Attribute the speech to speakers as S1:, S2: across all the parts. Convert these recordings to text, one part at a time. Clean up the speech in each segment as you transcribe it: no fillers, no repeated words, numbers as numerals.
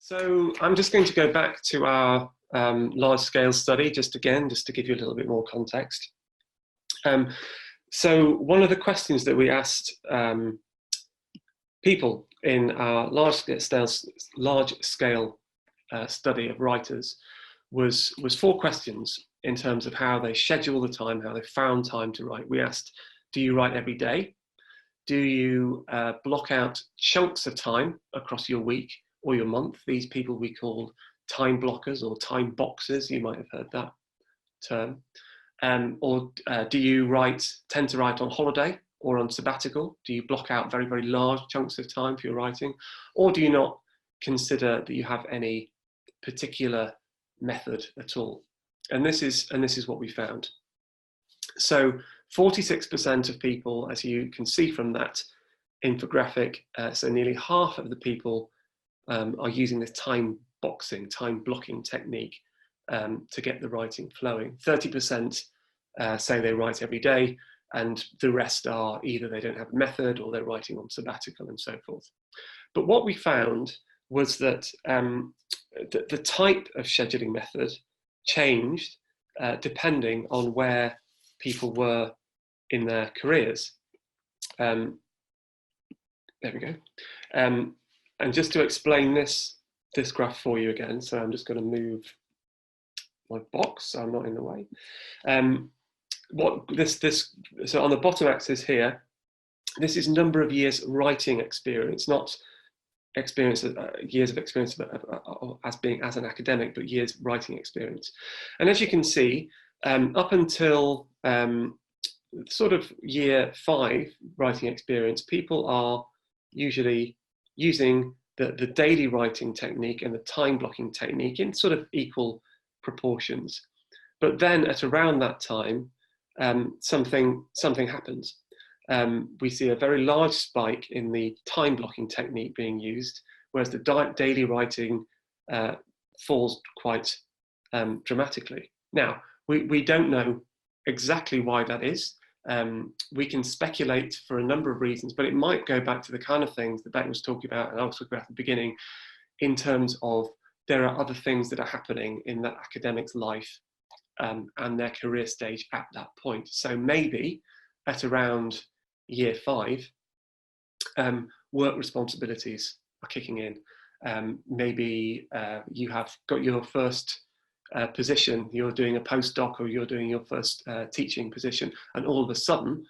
S1: So I'm just going to go back to our large-scale study just to give you a little bit more context. So one of the questions that we asked people in our large-scale study of writers was 4 questions in terms of how they schedule the time, how they found time to write. We asked, do you write every day? Do you block out chunks of time across your week or your month? These people we call time blockers or time boxers. You might have heard that term. Or do you tend to write on holiday or on sabbatical? Do you block out very, very large chunks of time for your writing? Or do you not consider that you have any particular method at all? And this is what we found. So 46% of people, as you can see from that infographic, so nearly half of the people are using this time boxing, time blocking technique to get the writing flowing. 30% say they write every day, and the rest are either they don't have a method or they're writing on sabbatical and so forth. But what we found was that the type of scheduling method changed depending on where people were in their careers. There we go. And just to explain this graph for you again, so I'm just going to move my box so I'm not in the way. So on the bottom axis here, this is number of years writing experience, not experience, years of experience as an academic, but years writing experience. And as you can see, up until sort of year 5 writing experience, people are usually using the daily writing technique and the time blocking technique in sort of equal proportions. But then at around that time, something happens. We see a very large spike in the time blocking technique being used, whereas the daily writing falls quite dramatically. Now, we don't know exactly why that is. We can speculate for a number of reasons, but it might go back to the kind of things that Beck was talking about and I was talking about at the beginning, in terms of there are other things that are happening in that academic's life and their career stage at that point. So maybe at around year 5, work responsibilities are kicking in. Maybe you have got your first position, you're doing a postdoc or you're doing your first teaching position, and all of a sudden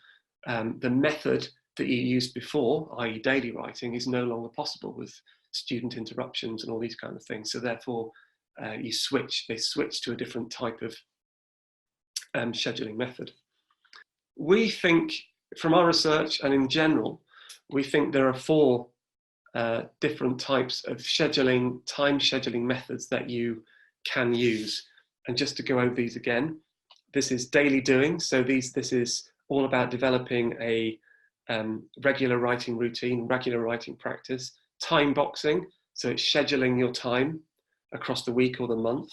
S1: the method that you used before, i.e. daily writing, is no longer possible with student interruptions and all these kind of things. So therefore they switch to a different type of scheduling method. We think, from our research and in general, we think there are 4 different types of time scheduling methods that you can use. And just to go over these again, this is daily doing. So this is all about developing a regular writing routine, regular writing practice. Time boxing, so it's scheduling your time across the week or the month.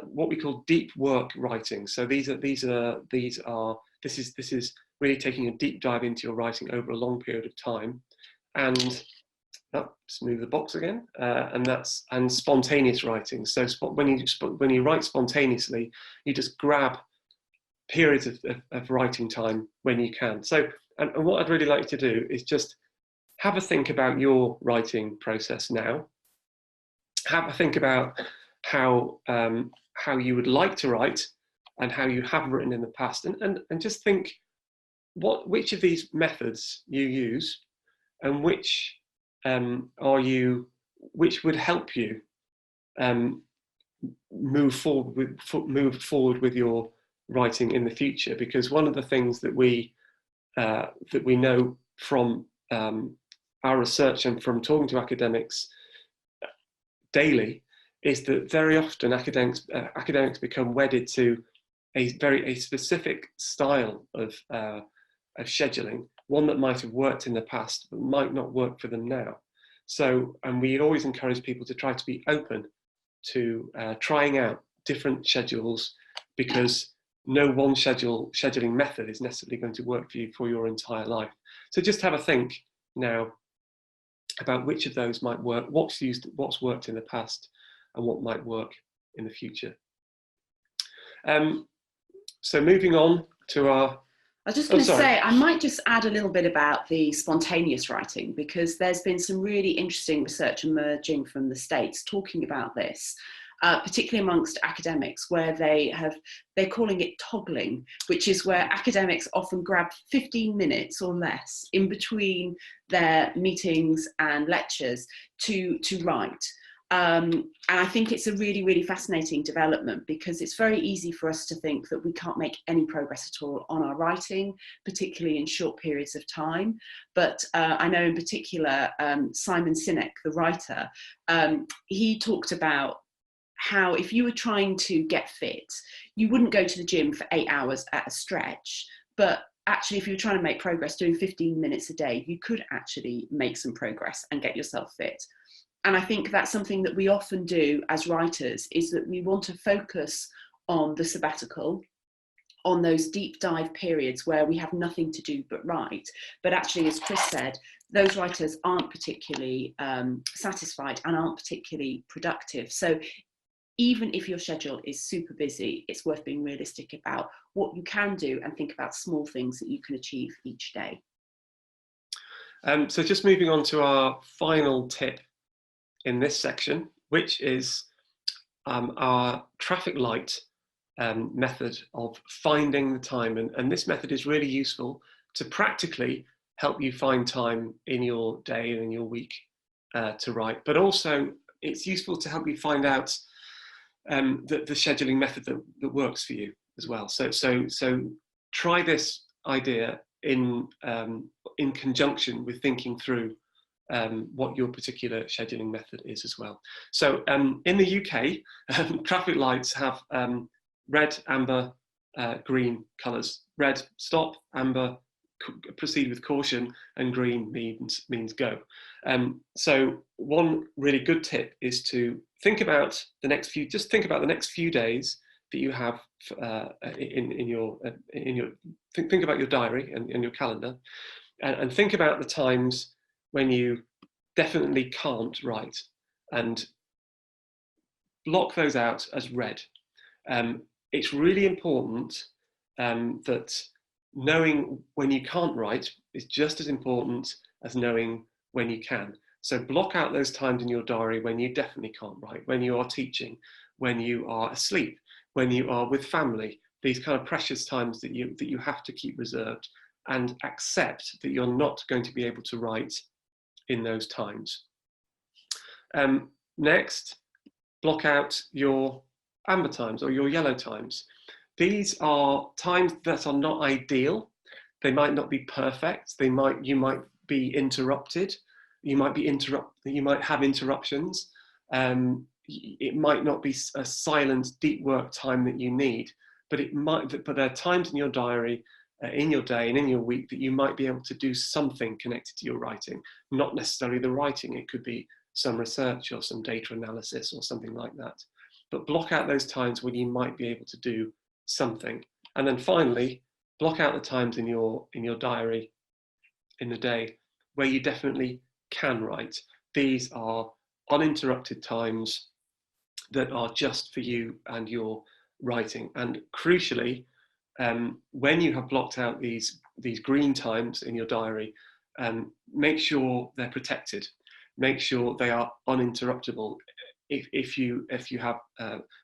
S1: What we call deep work writing. So this is really taking a deep dive into your writing over a long period of time. And just move the box again, and spontaneous writing. So when you write spontaneously, you just grab periods of writing time when you can. So, and what I'd really like to do is just have a think about your writing process now. Have a think about how you would like to write and how you have written in the past, and just think which of these methods you use and which would help you move forward with your writing in the future. Because one of the things that we know from our research and from talking to academics daily is that very often academics become wedded to a specific style of scheduling, one that might have worked in the past but might not work for them now. So, and we always encourage people to try to be open to trying out different schedules, because no one scheduling method is necessarily going to work for you for your entire life. So just have a think now about which of those might work, what's worked in the past, and what might work in the future. So moving on to our...
S2: I was just going to say, I might just add a little bit about the spontaneous writing, because there's been some really interesting research emerging from the States talking about this, particularly amongst academics, where they're calling it toggling, which is where academics often grab 15 minutes or less in between their meetings and lectures to write. And I think it's a really, really fascinating development, because it's very easy for us to think that we can't make any progress at all on our writing, particularly in short periods of time. But I know in particular, Simon Sinek, the writer, he talked about how if you were trying to get fit, you wouldn't go to the gym for 8 hours at a stretch, but actually if you were trying to make progress doing 15 minutes a day, you could actually make some progress and get yourself fit. And I think that's something that we often do as writers, is that we want to focus on the sabbatical, on those deep dive periods where we have nothing to do but write. But actually, as Chris said, those writers aren't particularly satisfied and aren't particularly productive. So even if your schedule is super busy, it's worth being realistic about what you can do and think about small things that you can achieve each day.
S1: So just moving on to our final tip in this section, which is our traffic light method of finding the time. And this method is really useful to practically help you find time in your day and in your week to write, but also it's useful to help you find out the scheduling method that works for you as well. So try this idea in conjunction with thinking through what your particular scheduling method is as well. So in the UK, traffic lights have red, amber, green colours. Red, stop; amber, proceed with caution; and green means go. So one really good tip is to think about the next few days that you have in your think about your diary and your calendar, and think about the times when you definitely can't write, and block those out as red. It's really important that knowing when you can't write is just as important as knowing when you can. So block out those times in your diary when you definitely can't write, when you are teaching, when you are asleep, when you are with family, these kind of precious times that you have to keep reserved, and accept that you're not going to be able to write in those times. Next, block out your amber times or your yellow times. These are times that are not ideal. They might not be perfect. You might be interrupted. You might have interruptions. It might not be a silent, deep work time that you need, but there are times in your diary, in your day and in your week, that you might be able to do something connected to your writing. Not necessarily the writing. It could be some research or some data analysis or something like that. But block out those times when you might be able to do something. And then finally, block out the times in your diary in the day where you definitely can write. These are uninterrupted times that are just for you and your writing. And crucially, when you have blocked out these green times in your diary, make sure they're protected. Make sure they are uninterruptible. If you have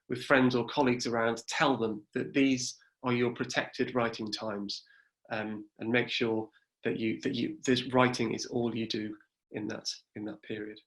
S1: with friends or colleagues around, tell them that these are your protected writing times, and make sure that this writing is all you do in that period.